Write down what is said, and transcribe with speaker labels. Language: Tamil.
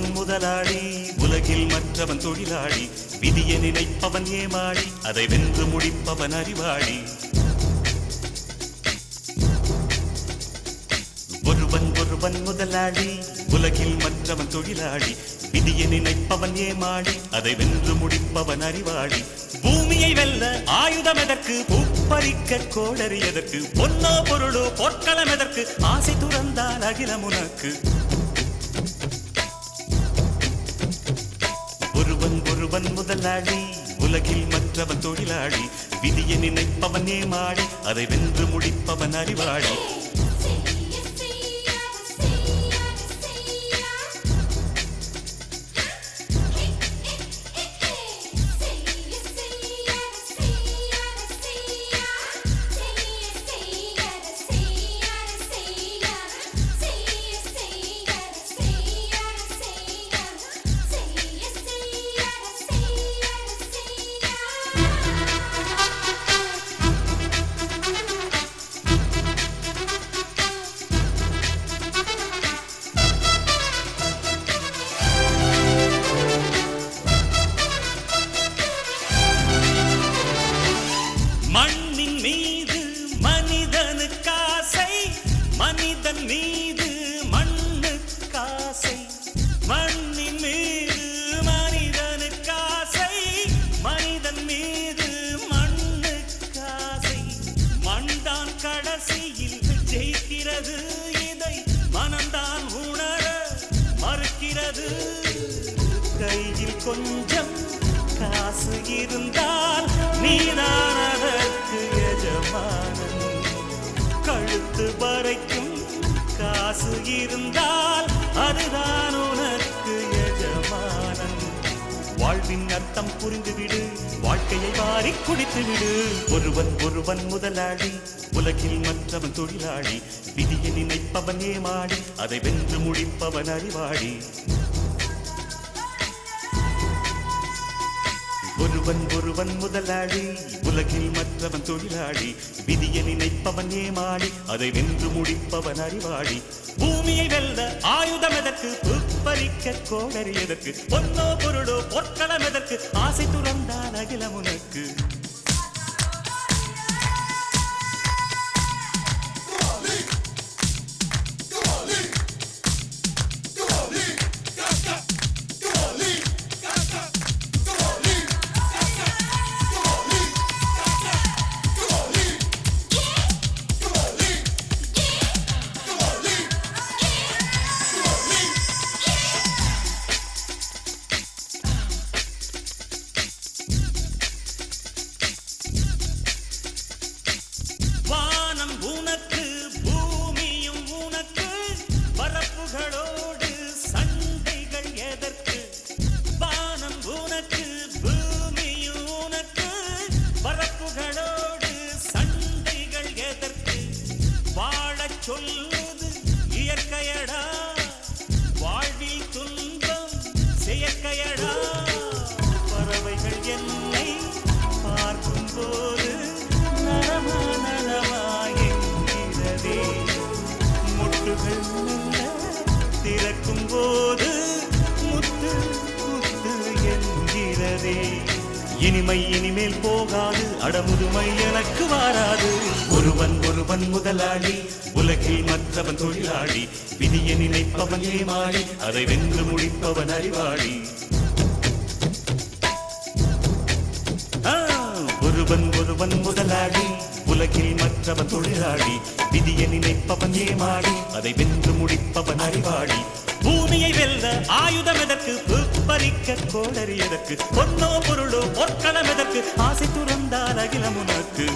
Speaker 1: ஒருவன் முதலாளி, உலகில் மற்றவன் தொழிலாளி. விதியை நினைப்பவன் ஏமாளி, அதை வென்று முடிப்பவன் அறிவாளி. ஒருவன் முதலாளி, உலகில் மற்றவன் தொழிலாளி. விதியை நினைப்பவன் ஏமாளி, அதை வென்று முடிப்பவன் அறிவாளி. பூமியை வெல்ல ஆயுதம் எதற்கு, பூப்பறிக்க கோடரி எதற்கு, பொன்னோ பொருளோ பொற்களம் எதற்கு, ஆசை துறந்தால் அகிலம் உனக்கு. ஒருவன் முதலாளி, உலகில் மற்றவன் தொழிலாளி. விதியை நினைப்பவன் ஏமாளி, அதை வென்று முடிப்பவன் அறிவாளி. மண்ணின் மீது மனிதனுக்காசை, மனிதன் மீது மண்ணுக்காசை. மண்ணின் மீது மனிதனுக்காசை, மனிதன் மீது மண்ணுக்காசை. மண்தான் கடைசியில் ஜெயிக்கிறது, இதை மனம்தான் உணர மறுக்கிறது. கையில் கொஞ்சம் காசு இருந்தால் நீதான் அதற்கு எஜமானன். கழுத்து வரைக்கும் காசு இருந்தால் அதுதான் உனக்கு எஜமானன். வாழ்வின் அர்த்தம் புரிந்துவிடு, வாழ்க்கையை வாரி குடித்துவிடு. ஒருவன் முதலாளி, உலகில் மற்றவன் தொழிலாளி. விதியை நினைப்பவன் ஏமாளி, அதை வென்று முடிப்பவன் அறிவாளி. ஒருவன் முதலாளி, உலகில் மற்றவன் தொழிலாளி. விதியை நினைப்பவன் ஏமாளி, அதை வென்று முடிப்பவன் அறிவாளி. பூமியை வெல்ல ஆயுதம் எதற்கு, பூப்பறிக்க கோடரி எதற்கு, பொன்னோ பொருளோ பொற்களம் எதற்கு, ஆசை துறந்தால் அகிலம் உனக்கு. உனக்கு பூமியும் உனக்கு, பரப்புகளோடு சண்டைகள் எதற்கு. வானம் உனக்கு பூமியும் உனக்கு, பரப்புகளோடு சண்டைகள் எதற்கு. வாழச் சொல்வது இயற்கையடா, வாழ்வில் துன்பம் செயற்கையடா. பறவைகள் என்னை பார்க்கும் போது திறக்கும் போது முத்து முத்து என்கிறதே. இனிமை இனிமேல் போகாது, அடமுதுமை எனக்கு வாராது. ஒருவன் முதலாளி, உலகில் மற்றவன் தொழிலாளி. விதியை நினைப்பவன் ஏமாளி, அதை வென்று முடிப்பவன் அறிவாளி. ஒருவன் முதலாளி, உலகில் மற்றவன் தொழிலாளி. விதியை நினைப்பவன் ஏமாளி, அதை வென்று முடிப்பவன் அறிவாளி. பூமியை வெல்ல ஆயுதம் எதற்கு, பூப்பறிக்க கோடரி எதற்கு, பொன்னோ பொருளோ பொற்களம் எதற்கு, ஆசை துறந்தால் அகிலம் உனக்கு.